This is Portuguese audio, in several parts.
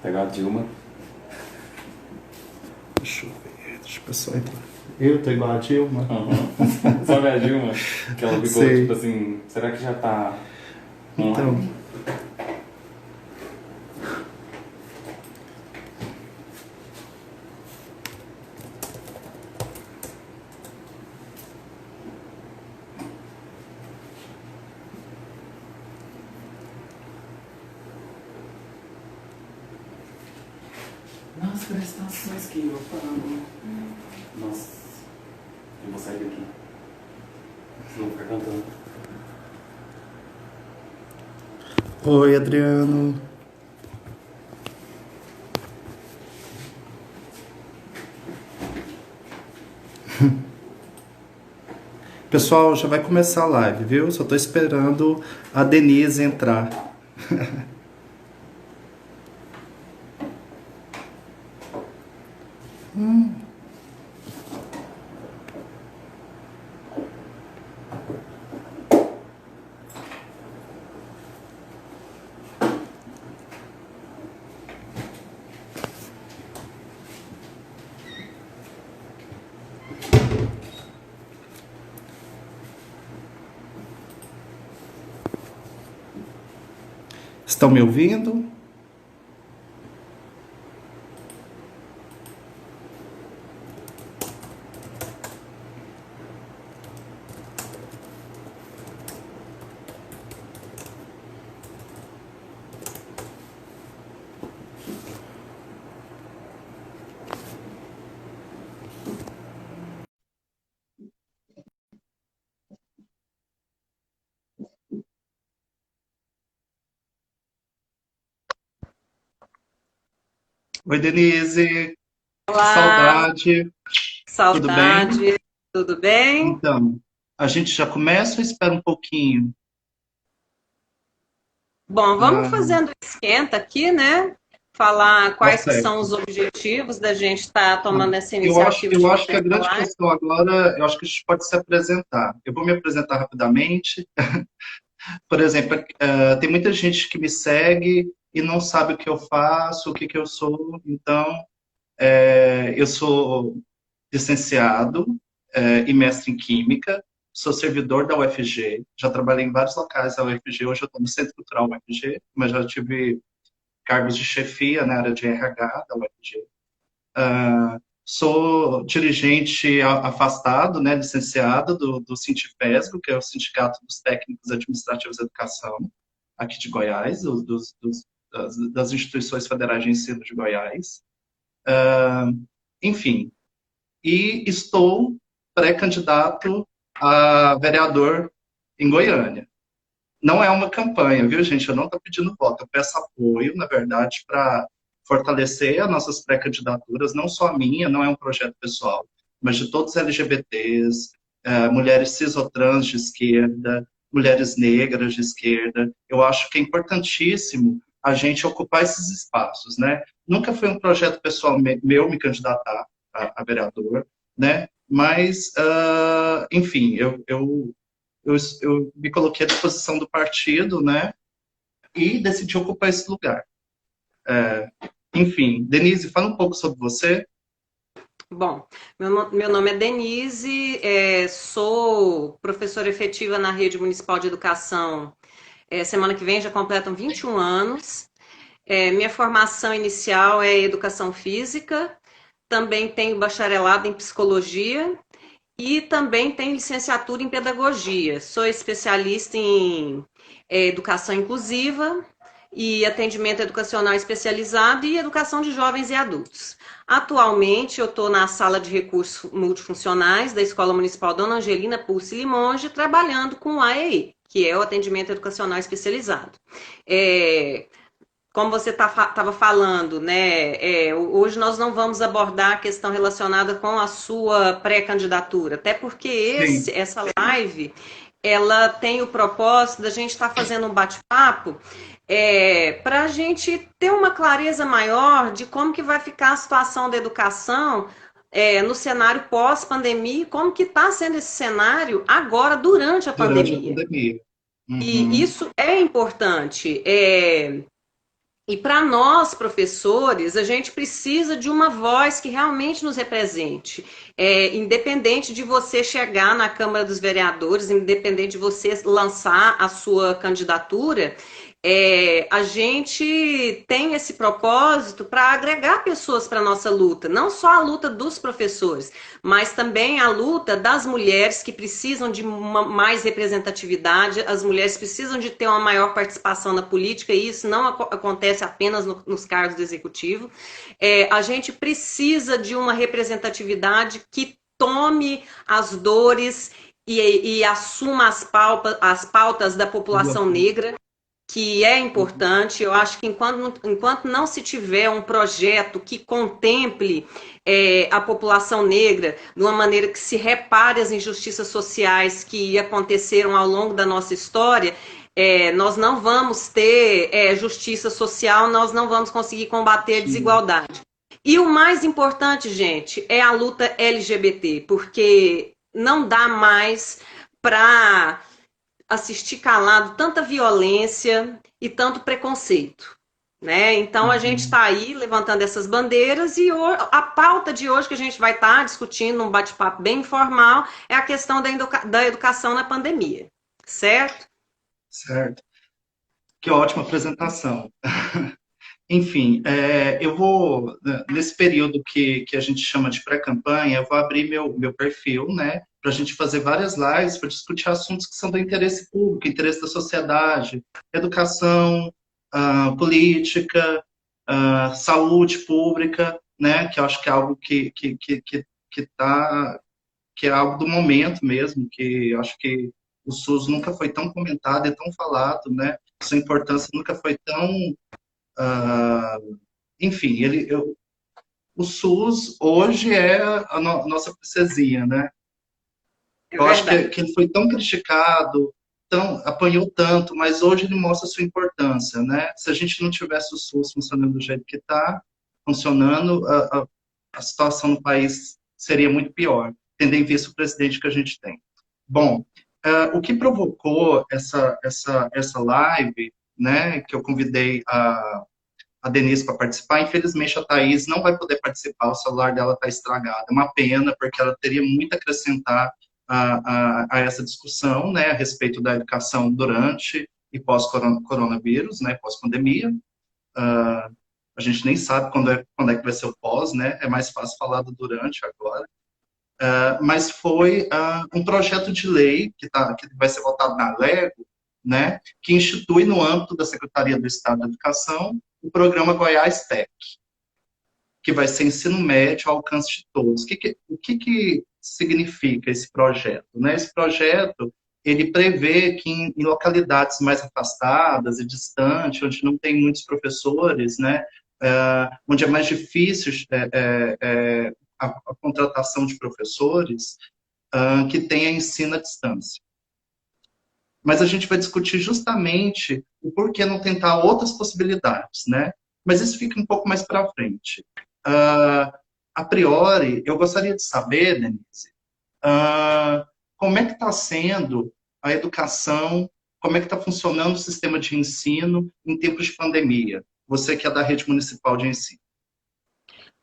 Pegar a Dilma. Deixa eu ver, deixa o pessoal entrar. Eu tô igual a Dilma? Uhum. Sabe a Dilma? Que ela ficou tipo Sei. assim, será que já tá Então, online? Nas prestações que eu pago. Nossa, eu vou sair daqui. Senão ficar cantando. oi, Adriano. Pessoal, já vai começar a live, viu? Só tô esperando a Denise entrar. Estão me ouvindo? Oi, Denise. Que Olá, saudade. Tudo bem? saudade, tudo bem? Então, a gente já começa ou espera um pouquinho? Bom, vamos Ah, fazendo esquenta aqui, né? Falar tá quais que são certo. os objetivos da gente estar Ah, tomando essa Eu acho, iniciativa eu de acho que fazer a essa grande live. questão agora, eu acho que a gente pode se apresentar. Eu vou me apresentar rapidamente. Por exemplo, tem muita gente que me segue e não sabe o que eu faço, o que que eu sou. Então, eu sou licenciado, e mestre em Química, sou servidor da UFG, já trabalhei em vários locais da UFG, hoje eu estou no Centro Cultural UFG, mas já tive cargos de chefia na área de RH da UFG. Sou dirigente afastado, né, licenciado do Sintipesgo, que é o Sindicato dos Técnicos Administrativos de Educação, aqui de Goiás, das instituições federais de ensino de Goiás. Enfim, e estou pré-candidato a vereador em Goiânia. Não é uma campanha, viu, gente? Eu não estou pedindo voto, eu peço apoio, na verdade, para fortalecer as nossas pré-candidaturas, não só a minha, não é um projeto pessoal, mas de todos os LGBTs, mulheres cis ou trans de esquerda, mulheres negras de esquerda. Eu acho que é importantíssimo a gente ocupar esses espaços, né? Nunca foi um projeto pessoal meu me candidatar a vereador, né? Mas, enfim, eu me coloquei à disposição do partido, né? E decidi ocupar esse lugar. Enfim, Denise, fala um pouco sobre você. Bom, meu nome é Denise, sou professora efetiva na Rede Municipal de Educação. Semana que vem já completam 21 anos. Minha formação inicial é educação física, também tenho bacharelado em psicologia. E também tenho licenciatura em pedagogia. Sou especialista em educação inclusiva e atendimento educacional especializado e educação de jovens e adultos. Atualmente, eu estou na sala de recursos multifuncionais da Escola Municipal Dona Angelina Pulse Limonge, trabalhando com o AEI, que é o atendimento educacional especializado. É, como você estava falando, né? Hoje nós não vamos abordar a questão relacionada com a sua pré-candidatura, até porque Sim, essa live ela tem o propósito da gente estar fazendo um bate-papo para a gente ter uma clareza maior de como que vai ficar a situação da educação no cenário pós-pandemia e como que está sendo esse cenário agora, durante a durante a pandemia. pandemia. E Uhum. isso é importante. E para nós, professores, a gente precisa de uma voz que realmente nos represente. Independente de você chegar na Câmara dos Vereadores, independente de você lançar a sua candidatura, a gente tem esse propósito para agregar pessoas para a nossa luta, não só a luta dos professores, mas também a luta das mulheres que precisam de mais representatividade, as mulheres precisam de ter uma maior participação na política, e isso não acontece apenas nos cargos do executivo. A gente precisa de uma representatividade que tome as dores e assuma as pautas da população negra, que é importante. Eu acho que enquanto não se tiver um projeto que contemple a população negra de uma maneira que se repare as injustiças sociais que aconteceram ao longo da nossa história, nós não vamos ter justiça social, nós não vamos conseguir combater a desigualdade. E o mais importante, gente, é a luta LGBT, porque não dá mais para assistir calado tanta violência e tanto preconceito, né? Então a gente está aí levantando essas bandeiras, e a pauta de hoje que a gente vai estar discutindo num bate-papo bem informal é a questão da educação na pandemia, certo? Certo. Que ótima apresentação. Enfim, eu vou, nesse período que a gente chama de pré-campanha, eu vou abrir meu perfil, né, para a gente fazer várias lives para discutir assuntos que são do interesse público, interesse da sociedade, educação, política, saúde pública, né, que eu acho que é algo que é algo do momento mesmo, que eu acho que o SUS nunca foi tão comentado e tão falado, né, sua importância nunca foi tão enfim, o SUS hoje é a nossa princesinha, né? Eu acho que ele foi tão criticado, apanhou tanto, mas hoje ele mostra a sua importância, né? Se a gente não tivesse o SUS funcionando do jeito que está funcionando, a situação no país seria muito pior, tendo em vista o presidente que a gente tem. Bom, o que provocou essa live, né, que eu convidei a Denise para participar. Infelizmente, a Thaís não vai poder participar, o celular dela está estragado. É uma pena, porque ela teria muito a acrescentar a essa discussão, né, a respeito da educação durante e pós-coronavírus, né, pós-pandemia. A gente nem sabe quando é que vai ser o pós, né, é mais fácil falar do durante agora. Mas foi um projeto de lei que vai ser votado na Lego, né, que institui no âmbito da Secretaria do Estado da Educação o programa Goiás Tech, que vai ser ensino médio ao alcance de todos. O que significa esse projeto? Né? Esse projeto, ele prevê que em localidades mais afastadas e distantes, onde não tem muitos professores, né, onde é mais difícil a contratação de professores, que tenha ensino à distância. Mas a gente vai discutir justamente o porquê não tentar outras possibilidades, né? Mas isso fica um pouco mais para frente. A priori, eu gostaria de saber, Denise, como é que está sendo a educação, como é que está funcionando o sistema de ensino em tempos de pandemia? Você que é da rede municipal de ensino.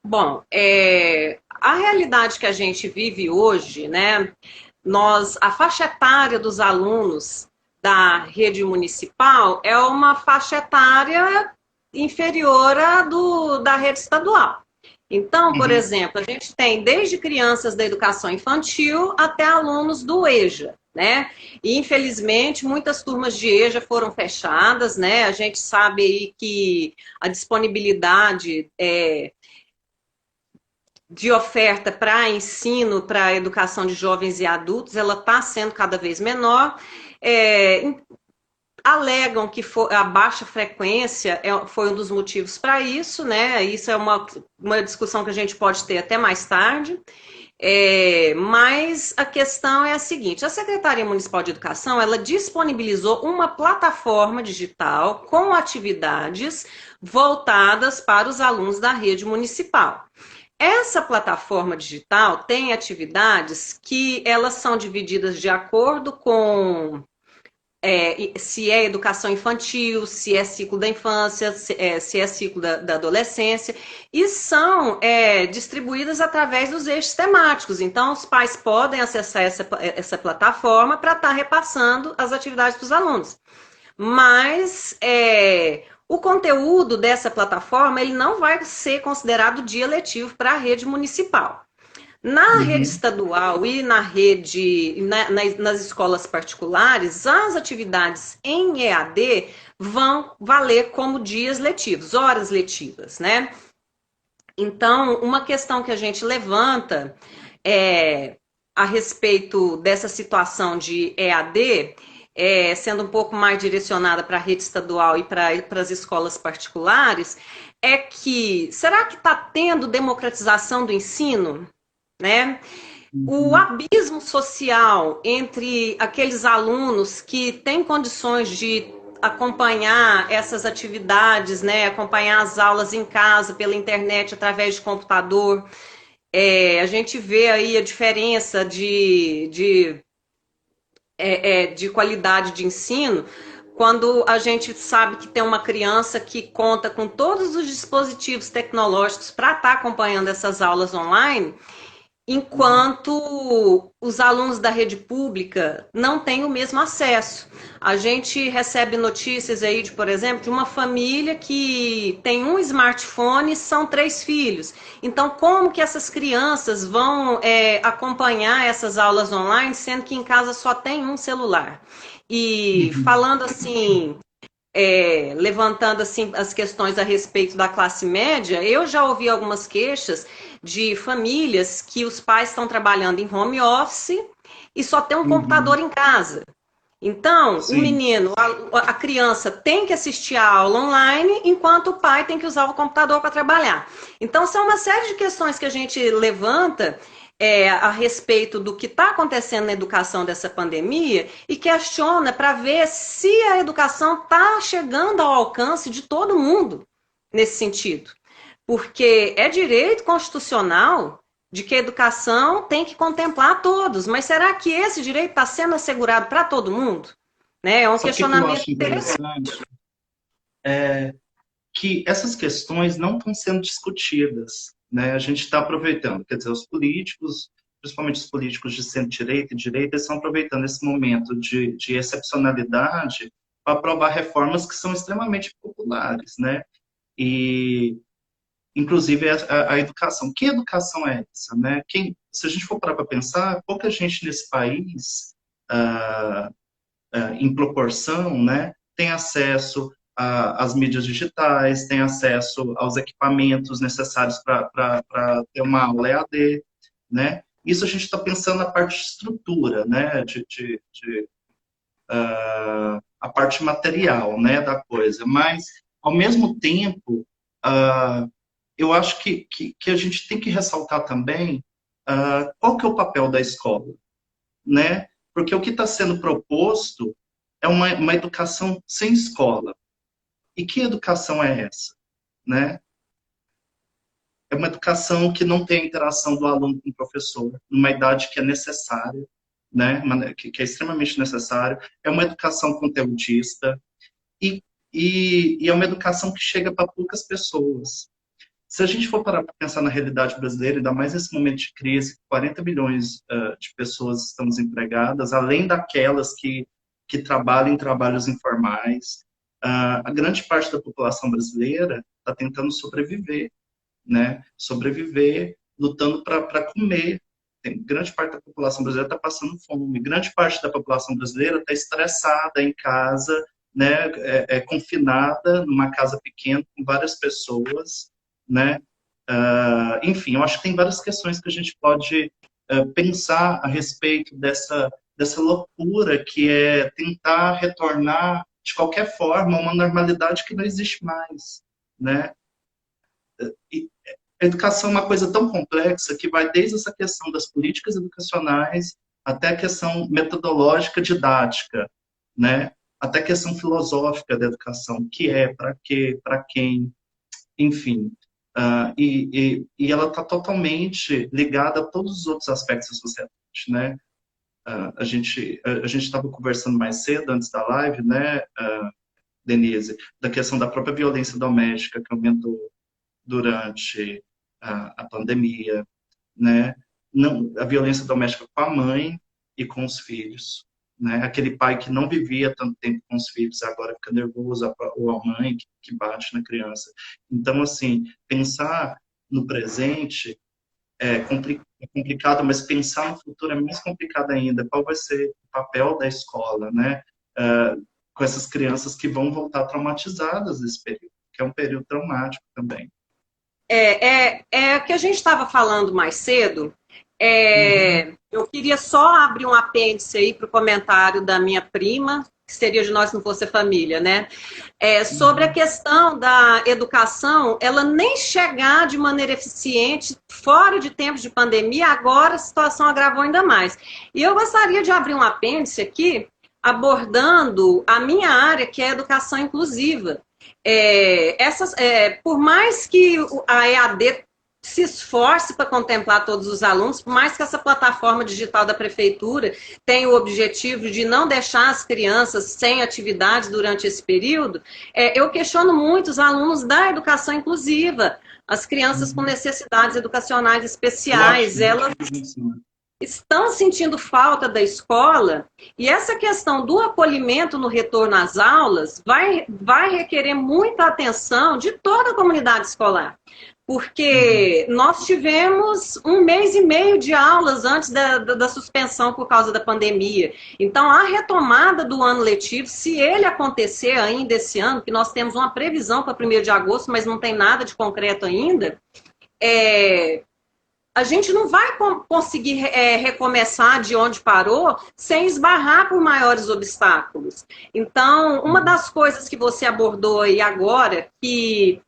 Bom, a realidade que a gente vive hoje, né? A faixa etária dos alunos da rede municipal é uma faixa etária inferior à da rede estadual. Então, por exemplo, a gente tem desde crianças da educação infantil até alunos do EJA, né? E, infelizmente, muitas turmas de EJA foram fechadas, né? A gente sabe aí que a disponibilidade de oferta para ensino, para educação de jovens e adultos, ela está sendo cada vez menor. Alegam que a baixa frequência foi um dos motivos para isso, né? Isso é uma discussão que a gente pode ter até mais tarde. Mas a questão é a seguinte: a Secretaria Municipal de Educação, ela disponibilizou uma plataforma digital com atividades voltadas para os alunos da rede municipal. Essa plataforma digital tem atividades que elas são divididas de acordo com se é educação infantil, se é ciclo da infância, se é ciclo da adolescência, e são distribuídas através dos eixos temáticos. Então, os pais podem acessar essa plataforma para estar repassando as atividades para os alunos. Mas o conteúdo dessa plataforma ele não vai ser considerado dia letivo para a rede municipal. Na rede estadual e na rede, nas escolas particulares, as atividades em EAD vão valer como dias letivos, horas letivas, né? Então, uma questão que a gente levanta a respeito dessa situação de EAD, sendo um pouco mais direcionada para a rede estadual e para as escolas particulares, é que será que está tendo democratização do ensino? Né? O abismo social entre aqueles alunos que têm condições de acompanhar essas atividades, né? Acompanhar as aulas em casa, pela internet, através de computador. A gente vê aí a diferença de qualidade de ensino quando a gente sabe que tem uma criança que conta com todos os dispositivos tecnológicos para estar acompanhando essas aulas online, enquanto os alunos da rede pública não têm o mesmo acesso. A gente recebe notícias aí, por exemplo, de uma família que tem um smartphone e são 3 filhos. Então, como que essas crianças vão acompanhar essas aulas online, sendo que em casa só tem um celular? E falando assim, levantando assim as questões a respeito da classe média, eu já ouvi algumas queixas de famílias que os pais estão trabalhando em home office e só tem um computador em casa. Então, o menino, a criança tem que assistir a aula online, enquanto o pai tem que usar o computador para trabalhar. Então, são uma série de questões que a gente levanta a respeito do que está acontecendo na educação dessa pandemia e questiona para ver se a educação está chegando ao alcance de todo mundo nesse sentido. Porque é direito constitucional de que a educação tem que contemplar todos, mas será que esse direito está sendo assegurado para todo mundo? Né? É um Sabe o que eu questionamento acho interessante. interessante? Que essas questões não estão sendo discutidas, né? A gente está aproveitando, quer dizer, os políticos, principalmente os políticos de centro-direita e direita, estão aproveitando esse momento de excepcionalidade para aprovar reformas que são extremamente populares, né? E, inclusive, a educação. Que educação é essa, né? Se a gente for parar para pensar, pouca gente nesse país, em proporção, né, tem acesso às mídias digitais, tem acesso aos equipamentos necessários para ter uma aula EAD, né? Isso a gente está pensando na parte de estrutura, né, a parte material, né, da coisa. Mas, ao mesmo tempo, eu acho que a gente tem que ressaltar também qual que é o papel da escola, né? Porque o que está sendo proposto é uma educação sem escola. E que educação é essa, né? É uma educação que não tem a interação do aluno com o professor, numa idade que é necessária, né? Que é extremamente necessária. É uma educação conteudista e é uma educação que chega para poucas pessoas. Se a gente for parar para pensar na realidade brasileira, ainda mais nesse momento de crise, 40 milhões de pessoas estão desempregadas, além daquelas que trabalham em trabalhos informais, a grande parte da população brasileira está tentando sobreviver, né? Sobreviver, lutando para comer. Grande parte da população brasileira está passando fome, grande parte da população brasileira está estressada em casa, né? Confinada numa casa pequena com várias pessoas, né? Enfim, eu acho que tem várias questões que a gente pode pensar a respeito dessa loucura que é tentar retornar de qualquer forma uma normalidade que não existe mais, né? E a educação é uma coisa tão complexa que vai desde essa questão das políticas educacionais até a questão metodológica didática, né? Até a questão filosófica da educação, o que é, para quê, para quem, enfim. E ela está totalmente ligada a todos os outros aspectos da sociedade, né? a gente estava conversando mais cedo, antes da live, né, Denise, da questão da própria violência doméstica que aumentou durante a pandemia, né? Não, a violência doméstica com a mãe e com os filhos, né? Aquele pai que não vivia tanto tempo com os filhos, agora fica nervoso, ou a mãe que bate na criança. Então, assim, pensar no presente é complicado, mas pensar no futuro é mais complicado ainda. Qual vai ser o papel da escola, né? Com essas crianças que vão voltar traumatizadas nesse período, que é um período traumático também. O que a gente estava falando mais cedo. Eu queria só abrir um apêndice aí para o comentário da minha prima, que seria de Nós Não Fosse Família, né? Sobre a questão da educação, ela nem chegar de maneira eficiente fora de tempos de pandemia, agora a situação agravou ainda mais. E eu gostaria de abrir um apêndice aqui, abordando a minha área, que é a educação inclusiva. Por mais que a EAD se esforce para contemplar todos os alunos, por mais que essa plataforma digital da prefeitura tenha o objetivo de não deixar as crianças sem atividades durante esse período, eu questiono muito os alunos da educação inclusiva, as crianças com necessidades educacionais especiais, elas estão sentindo falta da escola, e essa questão do acolhimento no retorno às aulas vai requerer muita atenção de toda a comunidade escolar. Porque nós tivemos 1 mês e meio de aulas antes da suspensão por causa da pandemia. Então, a retomada do ano letivo, se ele acontecer ainda esse ano, que nós temos uma previsão para 1º de agosto, mas não tem nada de concreto ainda, a gente não vai conseguir recomeçar de onde parou sem esbarrar por maiores obstáculos. Então, uma das coisas que você abordou aí agora, que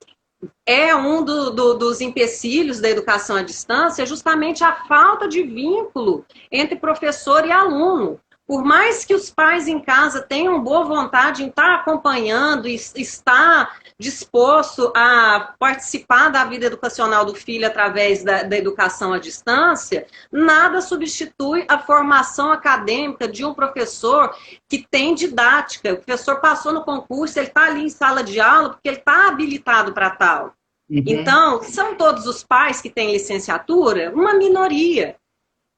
é um dos empecilhos da educação à distância, é justamente a falta de vínculo entre professor e aluno. Por mais que os pais em casa tenham boa vontade em estar acompanhando e estar disposto a participar da vida educacional do filho através da educação à distância, nada substitui a formação acadêmica de um professor que tem didática. O professor passou no concurso, ele está ali em sala de aula porque ele está habilitado para tal. Então, são todos os pais que têm licenciatura? Uma minoria.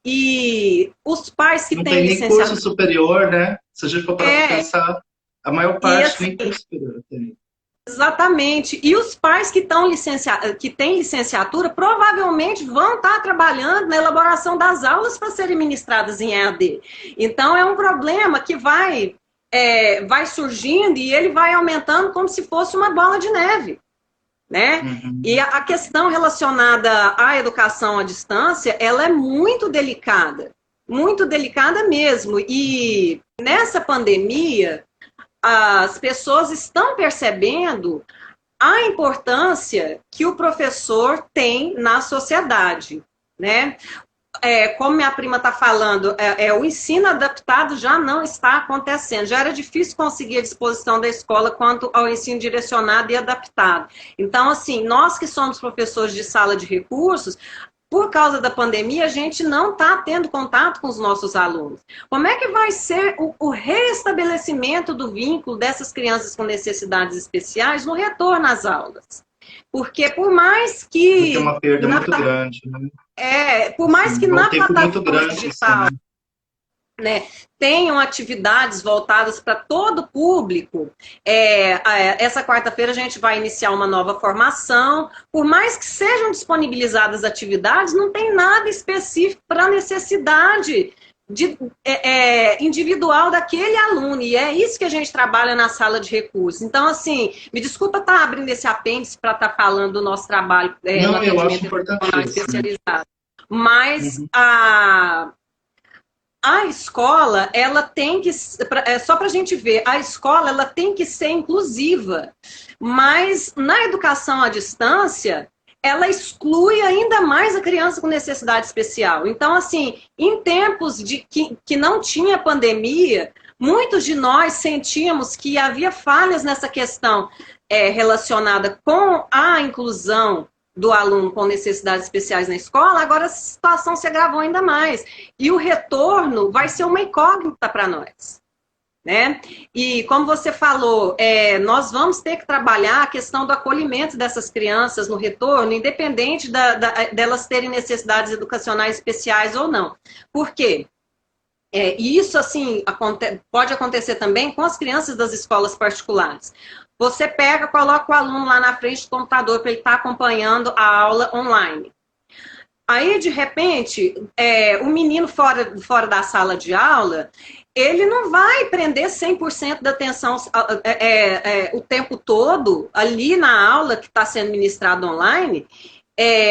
E os pais que têm licenciatura... Não tem nem curso superior, né? Se a gente for para pensar, a maior parte assim, nem curso superior tem. Exatamente. E os pais que têm licenciatura provavelmente vão estar trabalhando na elaboração das aulas para serem ministradas em EAD. Então, é um problema que vai surgindo e ele vai aumentando como se fosse uma bola de neve. Né? E a questão relacionada à educação à distância, ela é muito delicada mesmo. E nessa pandemia, as pessoas estão percebendo a importância que o professor tem na sociedade, né? Como minha prima está falando, o ensino adaptado já não está acontecendo. Já era difícil conseguir a disposição da escola quanto ao ensino direcionado e adaptado. Então, assim, nós que somos professores de sala de recursos, por causa da pandemia, a gente não está tendo contato com os nossos alunos. Como é que vai ser o restabelecimento do vínculo dessas crianças com necessidades especiais no retorno às aulas? Porque por mais que... Porque é uma perda muito grande, né? Por mais que na plataforma digital, assim, né, tenham atividades voltadas para todo o público, essa quarta-feira a gente vai iniciar uma nova formação. Por mais que sejam disponibilizadas atividades, não tem nada específico para a necessidade individual daquele aluno, e é isso que a gente trabalha na sala de recursos. Então, assim, me desculpa estar abrindo esse apêndice para estar falando do nosso trabalho no atendimento educacional especializado, mas a escola, ela tem que, só para a gente ver, a escola ela tem que ser inclusiva, mas na educação à distância, ela exclui ainda mais a criança com necessidade especial. Então, assim, em tempos que não tinha pandemia, muitos de nós sentíamos que havia falhas nessa questão relacionada com a inclusão do aluno com necessidades especiais na escola, agora a situação se agravou ainda mais. E o retorno vai ser uma incógnita para nós. Né? E como você falou, nós vamos ter que trabalhar a questão do acolhimento dessas crianças no retorno, independente delas terem necessidades educacionais especiais ou não. Por quê? E isso, assim, pode acontecer também com as crianças das escolas particulares. Você pega, coloca o aluno lá na frente do computador para ele estar acompanhando a aula online. Aí, de repente, o menino fora da sala de aula, ele não vai prender 100% da atenção o tempo todo ali na aula que está sendo ministrada online,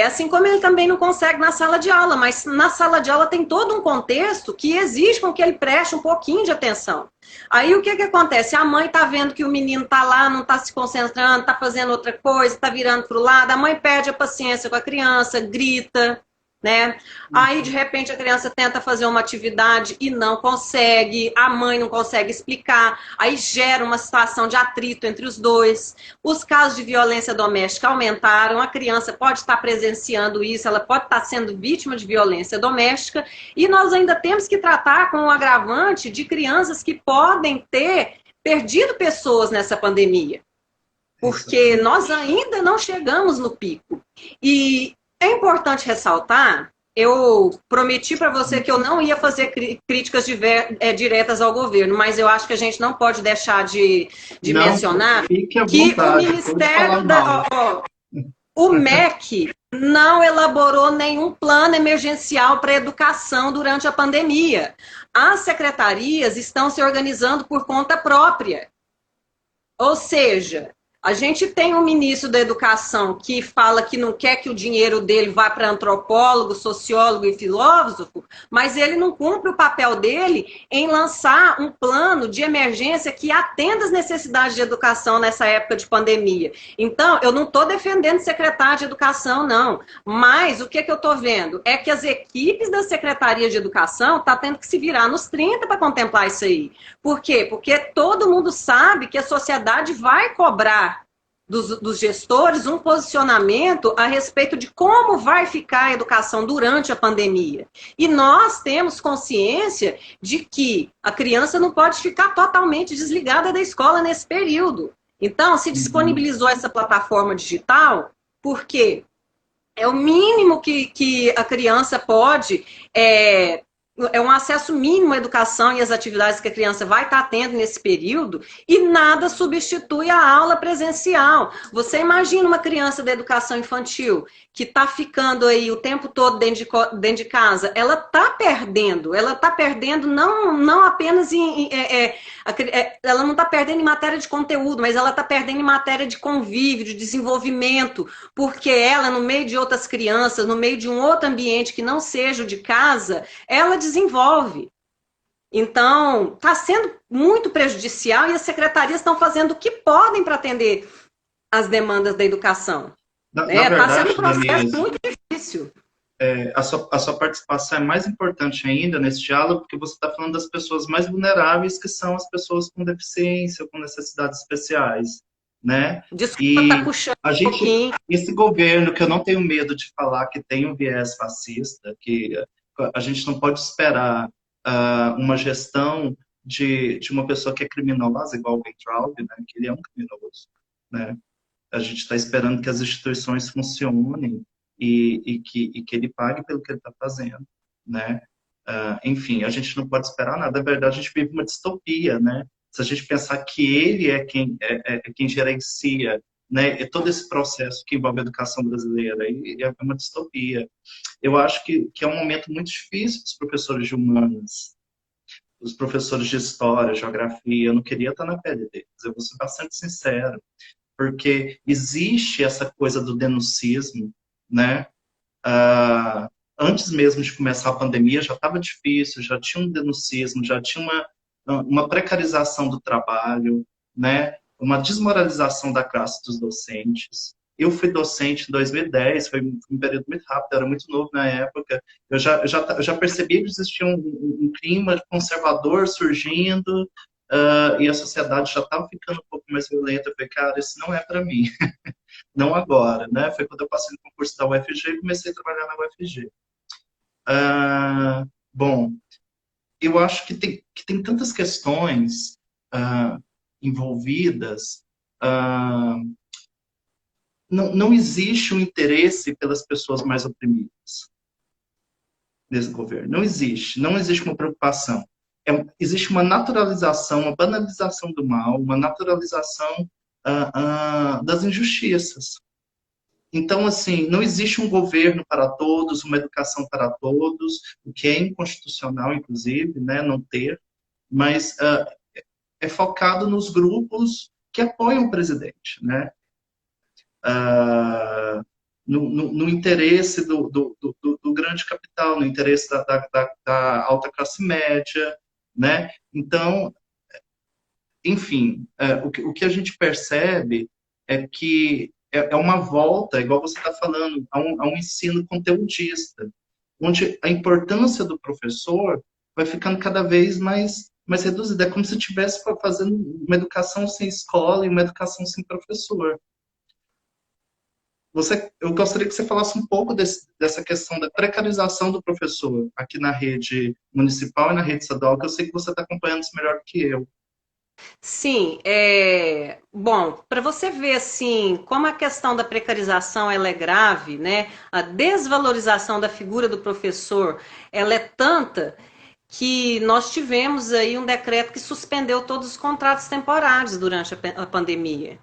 assim como ele também não consegue na sala de aula, mas na sala de aula tem todo um contexto que exige com que ele preste um pouquinho de atenção. Aí o que acontece? A mãe está vendo que o menino está lá, não está se concentrando, está fazendo outra coisa, está virando para o lado, a mãe perde a paciência com a criança, grita, né? Aí, de repente, a criança tenta fazer uma atividade e não consegue, a mãe não consegue explicar, aí gera uma situação de atrito entre os dois. Os casos de violência doméstica aumentaram, a criança pode estar presenciando isso, ela pode estar sendo vítima de violência doméstica, e nós ainda temos que tratar com o agravante de crianças que podem ter perdido pessoas nessa pandemia, porque nós ainda não chegamos no pico. E é importante ressaltar, eu prometi para você que eu não ia fazer críticas diretas ao governo, mas eu acho que a gente não pode deixar de mencionar que o Ministério o MEC não elaborou nenhum plano emergencial para a educação durante a pandemia. As secretarias estão se organizando por conta própria. Ou seja, a gente tem um ministro da Educação que fala que não quer que o dinheiro dele vá para antropólogo, sociólogo e filósofo, mas ele não cumpre o papel dele em lançar um plano de emergência que atenda às necessidades de educação nessa época de pandemia. Então, eu não estou defendendo secretário de Educação, não. Mas o que eu estou vendo é que as equipes da Secretaria de Educação estão tendo que se virar nos 30 para contemplar isso aí. Por quê? Porque todo mundo sabe que a sociedade vai cobrar dos gestores um posicionamento a respeito de como vai ficar a educação durante a pandemia. E nós temos consciência de que a criança não pode ficar totalmente desligada da escola nesse período. Então, se disponibilizou essa plataforma digital, porque é o mínimo que a criança pode... É um acesso mínimo à educação e às atividades que a criança vai estar tendo nesse período, e nada substitui a aula presencial. Você imagina uma criança da educação infantil que está ficando aí o tempo todo dentro de casa, ela está perdendo não apenas ela não está perdendo em matéria de conteúdo, mas ela está perdendo em matéria de convívio, de desenvolvimento, porque ela, no meio de outras crianças, no meio de um outro ambiente que não seja o de casa, ela desenvolve. Então, está sendo muito prejudicial e as secretarias estão fazendo o que podem para atender as demandas da educação. Está sendo um processo Denise, muito difícil. A sua participação é mais importante ainda nesse diálogo, porque você está falando das pessoas mais vulneráveis, que são as pessoas com deficiência, com necessidades especiais, né? Desculpa, tá puxando um pouquinho. Esse governo, que eu não tenho medo de falar que tem um viés fascista, que a gente não pode esperar uma gestão de uma pessoa que é criminosa, igual o Weintraub, né? Que ele é um criminoso, né? A gente está esperando que as instituições funcionem e que ele pague pelo que ele está fazendo, né? Enfim, a gente não pode esperar nada. Na verdade, a gente vive uma distopia, né? Se a gente pensar que ele é quem gerencia, né, todo esse processo que envolve a educação brasileira, é uma distopia. Eu acho que é um momento muito difícil para os professores de humanas, os professores de história, geografia. Eu não queria estar na pele deles, eu vou ser bastante sincero, porque existe essa coisa do denuncismo, né? Antes mesmo de começar a pandemia já estava difícil, já tinha um denuncismo, já tinha uma precarização do trabalho, né? Uma desmoralização da classe dos docentes. Eu fui docente em 2010, foi um período muito rápido, era muito novo na época. Eu já percebi que existia um clima conservador surgindo, e a sociedade já estava ficando um pouco mais violenta. Eu falei, cara, isso não é para mim, não agora, né? Foi quando eu passei no concurso da UFG e comecei a trabalhar na UFG. Bom, eu acho que tem tantas questões envolvidas. Não existe um interesse pelas pessoas mais oprimidas nesse governo. Não existe. Não existe uma preocupação. Existe uma naturalização, uma banalização do mal, uma naturalização das injustiças. Então, assim, não existe um governo para todos, uma educação para todos, o que é inconstitucional, inclusive, né, não ter, mas é focado nos grupos que apoiam o presidente, né? No interesse do grande capital, no interesse da alta classe média, né? Então, enfim, o que a gente percebe é que é uma volta, igual você está falando, a um ensino conteudista, onde a importância do professor vai ficando cada vez mais reduzida. É como se estivesse fazendo uma educação sem escola e uma educação sem professor. Eu gostaria que você falasse um pouco dessa questão da precarização do professor aqui na rede municipal e na rede estadual, que eu sei que você está acompanhando isso melhor do que eu. Sim, bom, para você ver assim, como a questão da precarização ela é grave, né? A desvalorização da figura do professor, ela é tanta que nós tivemos aí um decreto que suspendeu todos os contratos temporários durante a pandemia.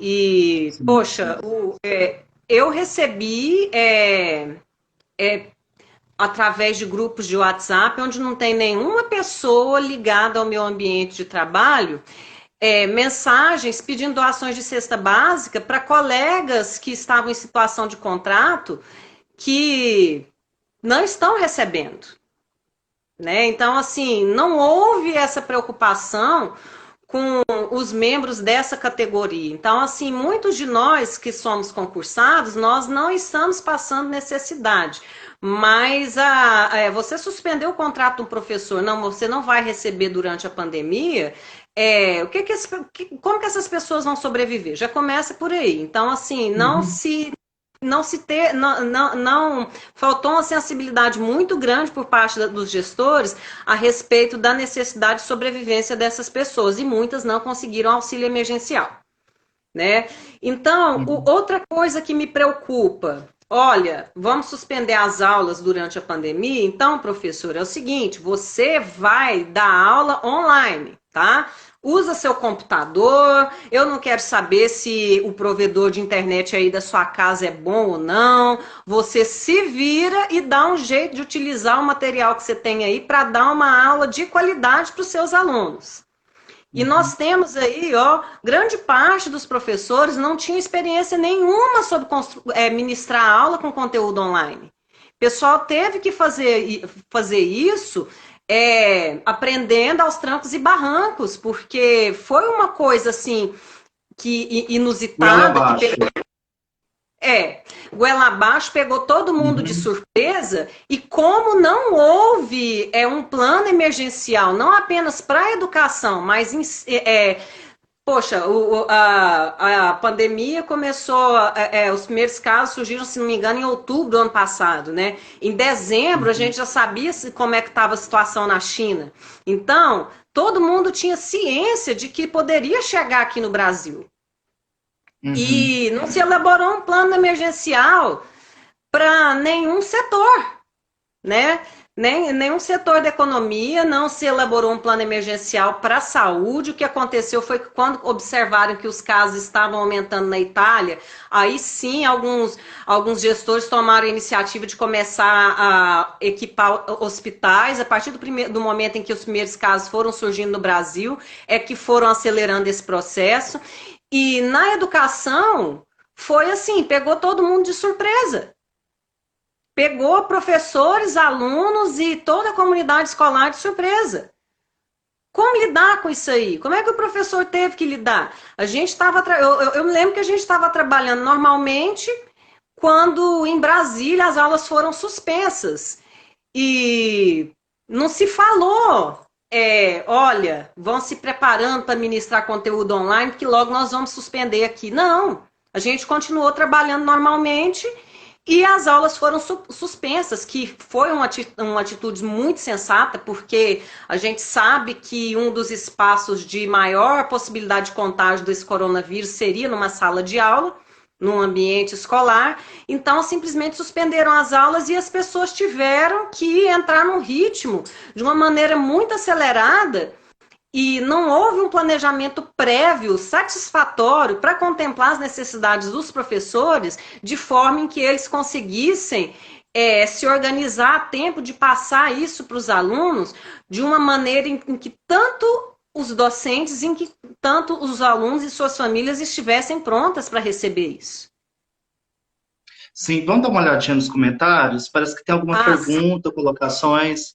E, Sim. poxa, eu recebi através de grupos de WhatsApp, onde não tem nenhuma pessoa ligada ao meu ambiente de trabalho, mensagens pedindo doações de cesta básica para colegas que estavam em situação de contrato que não estão recebendo, né? Então, assim, não houve essa preocupação com os membros dessa categoria. Então, assim, muitos de nós que somos concursados, nós não estamos passando necessidade. Mas você suspendeu o contrato de um professor, não, você não vai receber durante a pandemia. Como que essas pessoas vão sobreviver? Já começa por aí. Então, assim, não faltou uma sensibilidade muito grande por parte dos gestores a respeito da necessidade de sobrevivência dessas pessoas, e muitas não conseguiram auxílio emergencial, né? Então, outra coisa que me preocupa, olha, vamos suspender as aulas durante a pandemia, então, professor, é o seguinte, você vai dar aula online, tá? Usa seu computador, eu não quero saber se o provedor de internet aí da sua casa é bom ou não, você se vira e dá um jeito de utilizar o material que você tem aí para dar uma aula de qualidade para os seus alunos. E nós temos aí, ó, grande parte dos professores não tinha experiência nenhuma sobre ministrar aula com conteúdo online. O pessoal teve que fazer isso aprendendo aos trancos e barrancos, porque foi uma coisa assim que inusitada, que pegou, goela abaixo, pegou todo mundo de surpresa, e como não houve um plano emergencial, não apenas para a educação, mas poxa, a pandemia começou, os primeiros casos surgiram, se não me engano, em outubro do ano passado, né? Em dezembro, a gente já sabia como é que estava a situação na China. Então, todo mundo tinha ciência de que poderia chegar aqui no Brasil. E não se elaborou um plano emergencial para nenhum setor, né? Nenhum setor da economia, não se elaborou um plano emergencial para a saúde. O que aconteceu foi que quando observaram que os casos estavam aumentando na Itália, aí sim alguns gestores tomaram a iniciativa de começar a equipar hospitais. A partir do momento em que os primeiros casos foram surgindo no Brasil, é que foram acelerando esse processo. E na educação, foi assim, pegou todo mundo de surpresa. Pegou professores, alunos e toda a comunidade escolar de surpresa. Como lidar com isso aí? Como é que o professor teve que lidar? A gente estava, eu me lembro que a gente estava trabalhando normalmente quando em Brasília as aulas foram suspensas e não se falou olha, vão se preparando para ministrar conteúdo online, que logo nós vamos suspender aqui. Não, a gente continuou trabalhando normalmente e as aulas foram suspensas, que foi uma atitude muito sensata, porque a gente sabe que um dos espaços de maior possibilidade de contágio desse coronavírus seria numa sala de aula, num ambiente escolar. Então, simplesmente suspenderam as aulas e as pessoas tiveram que entrar num ritmo de uma maneira muito acelerada. E não houve um planejamento prévio satisfatório para contemplar as necessidades dos professores, de forma em que eles conseguissem se organizar a tempo de passar isso para os alunos de uma maneira em que tanto os docentes, em que tanto os alunos e suas famílias estivessem prontas para receber isso. Sim, vamos dar uma olhadinha nos comentários? Parece que tem alguma pergunta, colocações.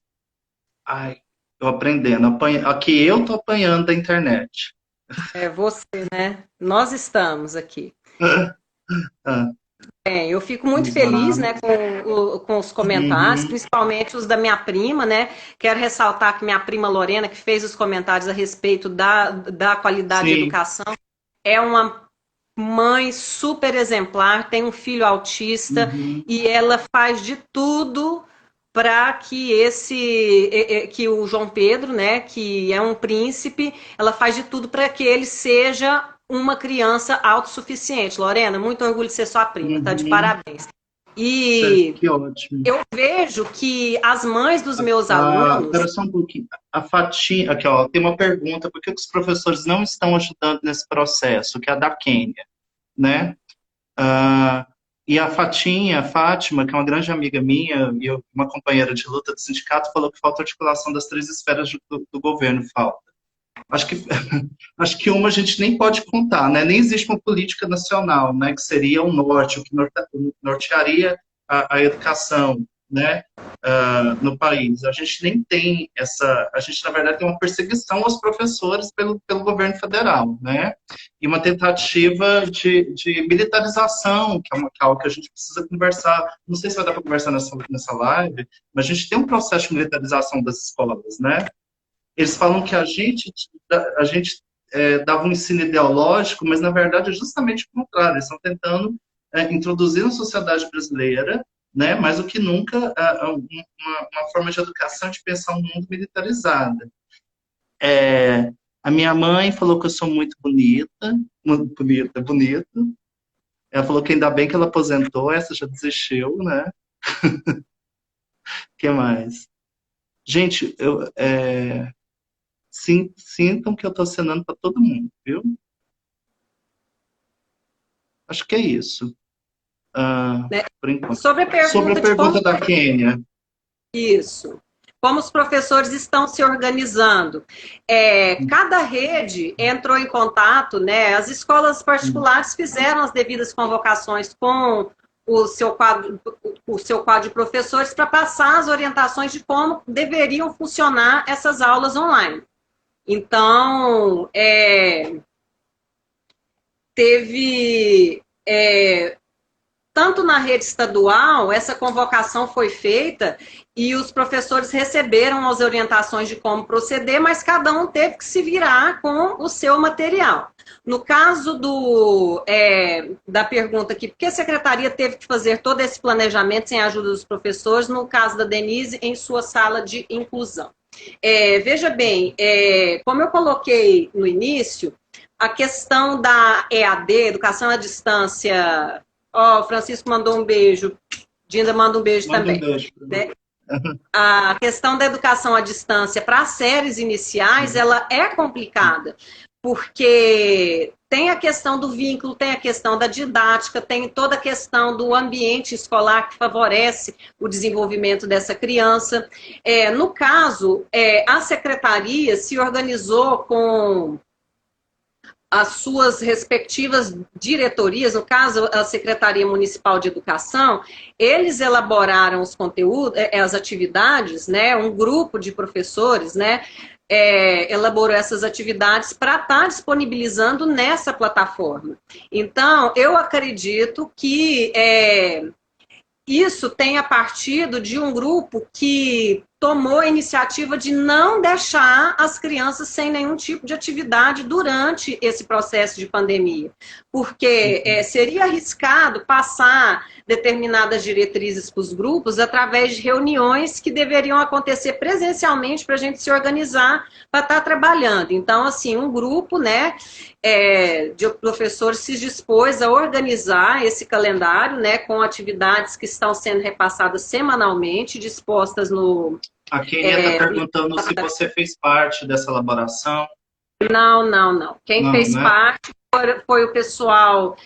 Ai, tô aprendendo. Aqui eu tô apanhando da internet. É você, né? Nós estamos aqui. Eu fico muito feliz, né, com os comentários, principalmente os da minha prima, né? Quero ressaltar que minha prima Lorena, que fez os comentários a respeito da qualidade de educação, é uma mãe super exemplar, tem um filho autista e ela faz de tudo para que o João Pedro, né, que é um príncipe, ela faz de tudo para que ele seja uma criança autossuficiente. Lorena, muito orgulho de ser sua prima, tá de parabéns. E que ótimo. Eu vejo que as mães dos meus alunos... Espera só um pouquinho. A Fatinha, aqui ó, tem uma pergunta, por que os professores não estão ajudando nesse processo, que é a da Quênia, né? E a Fátima, que é uma grande amiga minha, e uma companheira de luta do sindicato, falou que falta articulação das 3 esferas do governo, falta. Acho que uma a gente nem pode contar, né? Nem existe uma política nacional, né? Que seria o norte, o que nortearia a educação, né? No país. A gente nem tem a gente, na verdade, tem uma perseguição aos professores pelo governo federal, né? E uma tentativa de militarização, que é algo que a gente precisa conversar. Não sei se vai dar para conversar nessa live, mas a gente tem um processo de militarização das escolas, né? Eles falam que a gente dava um ensino ideológico, mas, na verdade, é justamente o contrário. Eles estão tentando introduzir na sociedade brasileira, né, mais do que nunca, uma forma de educação de pensar um mundo militarizado. A minha mãe falou que eu sou muito bonita. Ela falou que ainda bem que ela aposentou, essa já desistiu, né? O que mais? Gente, sintam que eu estou acenando para todo mundo, viu? Acho que é isso. Por enquanto. Sobre a pergunta da Quênia. Isso. Como os professores estão se organizando. Cada rede entrou em contato, né? As escolas particulares fizeram as devidas convocações com o seu quadro de professores para passar as orientações de como deveriam funcionar essas aulas online. Então, teve, tanto na rede estadual, essa convocação foi feita e os professores receberam as orientações de como proceder, mas cada um teve que se virar com o seu material. No caso da pergunta aqui, por que a secretaria teve que fazer todo esse planejamento sem a ajuda dos professores, no caso da Denise, em sua sala de inclusão? Veja bem, como eu coloquei no início, a questão da EAD, Educação à Distância, o Francisco mandou um beijo, Dinda manda um beijo também. Um beijo, né? A questão da educação à distância para as séries iniciais, ela é complicada, porque tem a questão do vínculo, tem a questão da didática, tem toda a questão do ambiente escolar que favorece o desenvolvimento dessa criança. No caso, a secretaria se organizou com as suas respectivas diretorias, no caso, a Secretaria Municipal de Educação, eles elaboraram os conteúdos, as atividades, né, um grupo de professores, né, elaborou essas atividades para estar disponibilizando nessa plataforma. Então, eu acredito que isso tenha partido de um grupo que tomou a iniciativa de não deixar as crianças sem nenhum tipo de atividade durante esse processo de pandemia, porque seria arriscado passar determinadas diretrizes para os grupos através de reuniões que deveriam acontecer presencialmente para a gente se organizar para estar trabalhando. Então, assim, um grupo, né, de professores se dispôs a organizar esse calendário, né, com atividades que estão sendo repassadas semanalmente, dispostas no... A Kênia está perguntando se você fez parte dessa elaboração. Não. Quem Não, fez né? parte foi o pessoal